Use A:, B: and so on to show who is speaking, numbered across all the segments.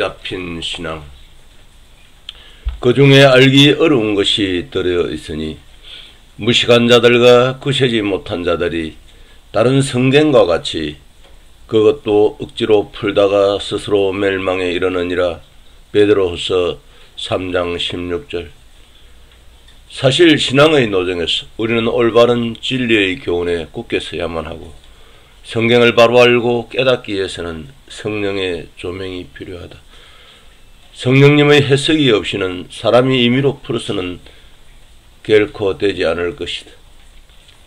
A: 잡힌 신앙. 그 중에 알기 어려운 것이 들어 있으니 무식한 자들과 구세지 못한 자들이 다른 성경과 같이 그것도 억지로 풀다가 스스로 멸망에 이르느니라. 베드로후서 3장 16절. 사실 신앙의 노정에서 우리는 올바른 진리의 교훈에 굳게 서야만 하고 성경을 바로 알고 깨닫기 위해서는 성령의 조명이 필요하다. 성령님의 해석이 없이는 사람이 임의로 풀어서는 결코 되지 않을 것이다.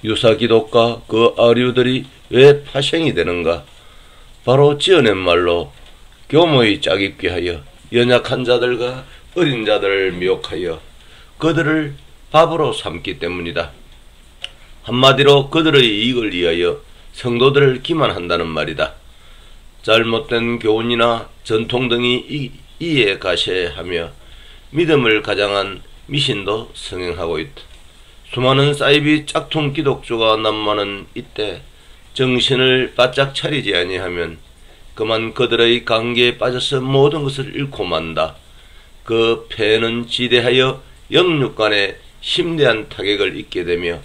A: 유사 기독과 그 아류들이 왜 파생이 되는가? 바로 지어낸 말로 교모의 짝입게 하여 연약한 자들과 어린 자들을 미혹하여 그들을 밥으로 삼기 때문이다. 한마디로 그들의 이익을 위하여 성도들을 기만한다는 말이다. 잘못된 교훈이나 전통 등이 이에 가세하며 믿음을 가장한 미신도 성행하고 있다. 수많은 사이비 짝퉁 기독교가 난무하는 이때 정신을 바짝 차리지 아니하면 그만 그들의 관계에 빠져서 모든 것을 잃고 만다. 그 폐해는 지대하여 영육간에 심대한 타격을 입게 되며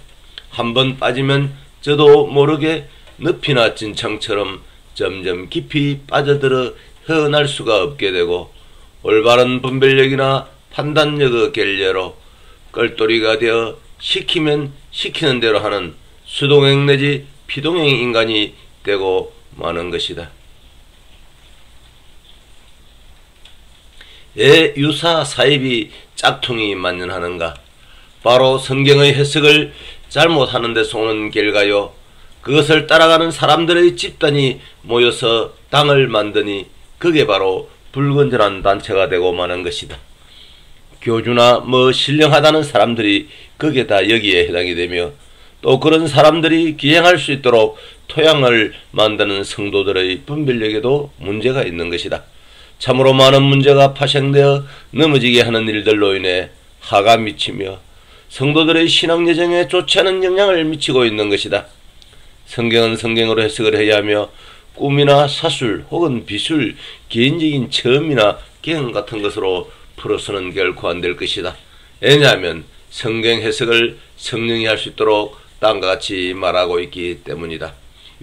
A: 한번 빠지면 저도 모르게 늪이나 진창처럼 점점 깊이 빠져들어 헤어날 수가 없게 되고 올바른 분별력이나 판단력의 결례로 껄똘이가 되어 시키면 시키는 대로 하는 수동행 내지 피동행 인간이 되고 마는 것이다. 왜 유사 사입이 짝퉁이 만연하는가? 바로 성경의 해석을 잘못하는 데서 오는 결과요. 그것을 따라가는 사람들의 집단이 모여서 당을 만드니 그게 바로 불건전한 단체가 되고 마는 것이다. 교주나 신령하다는 사람들이 그게 다 여기에 해당이 되며 또 그런 사람들이 기행할 수 있도록 토양을 만드는 성도들의 분별력에도 문제가 있는 것이다. 참으로 많은 문제가 파생되어 넘어지게 하는 일들로 인해 하가 미치며 성도들의 신앙 여정에 좋지 않은 영향을 미치고 있는 것이다. 성경은 성경으로 해석을 해야 하며 꿈이나 사술 혹은 비술, 개인적인 체험이나 경험 같은 것으로 풀어서는 결코 안 될 것이다. 왜냐하면 성경 해석을 성령이 할 수 있도록 다음과 같이 말하고 있기 때문이다.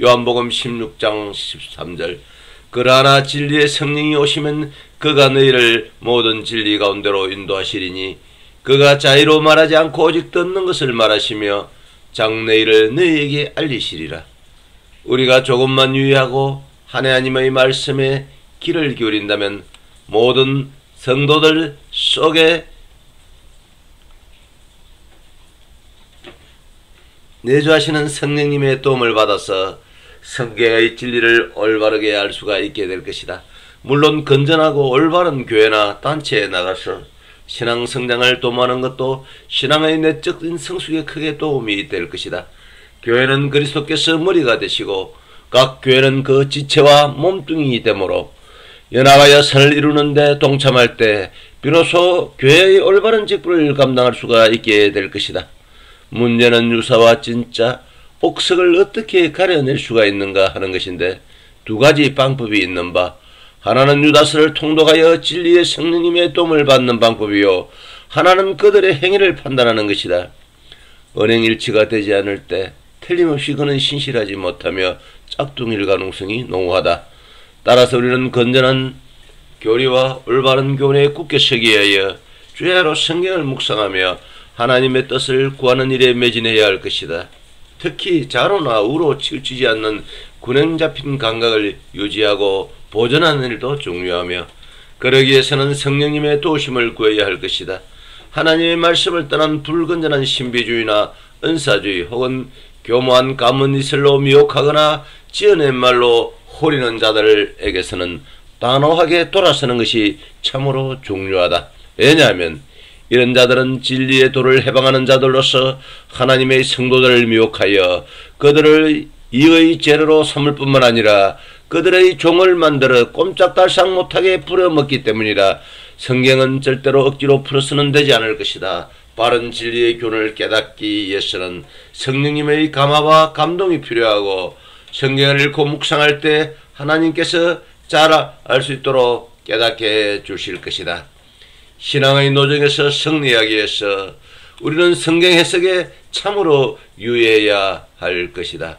A: 요한복음 16장 13절. 그러나 진리의 성령이 오시면 그가 너희를 모든 진리 가운데로 인도하시리니 그가 자의로 말하지 않고 오직 듣는 것을 말하시며 장래일을 너희에게 알리시리라. 우리가 조금만 유의하고 하나님의 말씀에 귀를 기울인다면 모든 성도들 속에 내주하시는 성령님의 도움을 받아서 성경의 진리를 올바르게 알 수가 있게 될 것이다. 물론 건전하고 올바른 교회나 단체에 나가서 신앙 성장을 도모하는 것도 신앙의 내적인 성숙에 크게 도움이 될 것이다. 교회는 그리스도께서 머리가 되시고 각 교회는 그 지체와 몸뚱이 되므로 연합하여 선을 이루는데 동참할 때 비로소 교회의 올바른 직분을 감당할 수가 있게 될 것이다. 문제는 유사와 진짜, 옥석을 어떻게 가려낼 수가 있는가 하는 것인데 두 가지 방법이 있는 바 하나는 유다스를 통독하여 진리의 성령님의 도움을 받는 방법이요 하나는 그들의 행위를 판단하는 것이다. 언행일치가 되지 않을 때 틀림없이 그는 신실하지 못하며 짝퉁일 가능성이 농후하다. 따라서 우리는 건전한 교리와 올바른 교훈에 굳게 서기 위하여 주야로 성경을 묵상하며 하나님의 뜻을 구하는 일에 매진해야 할 것이다. 특히 자로나 우로 치우치지 않는 균형 잡힌 감각을 유지하고 보존하는 일도 중요하며 그러기 위해서는 성령님의 도우심을 구해야 할 것이다. 하나님의 말씀을 떠난 불건전한 신비주의나 은사주의 혹은 교모한 가문이슬로 미혹하거나 지어낸 말로 호리는 자들에게서는 단호하게 돌아서는 것이 참으로 중요하다. 왜냐하면 이런 자들은 진리의 도를 해방하는 자들로서 하나님의 성도들을 미혹하여 그들을 이의 재료로 삼을 뿐만 아니라 그들의 종을 만들어 꼼짝달싹 못하게 부려먹기 때문이라. 성경은 절대로 억지로 풀어서는 되지 않을 것이다. 바른 진리의 교훈을 깨닫기 위해서는 성령님의 감화와 감동이 필요하고 성경을 읽고 묵상할 때 하나님께서 잘 알 수 있도록 깨닫게 해 주실 것이다. 신앙의 노정에서 승리하기 위해서 우리는 성경 해석에 참으로 유의해야 할 것이다.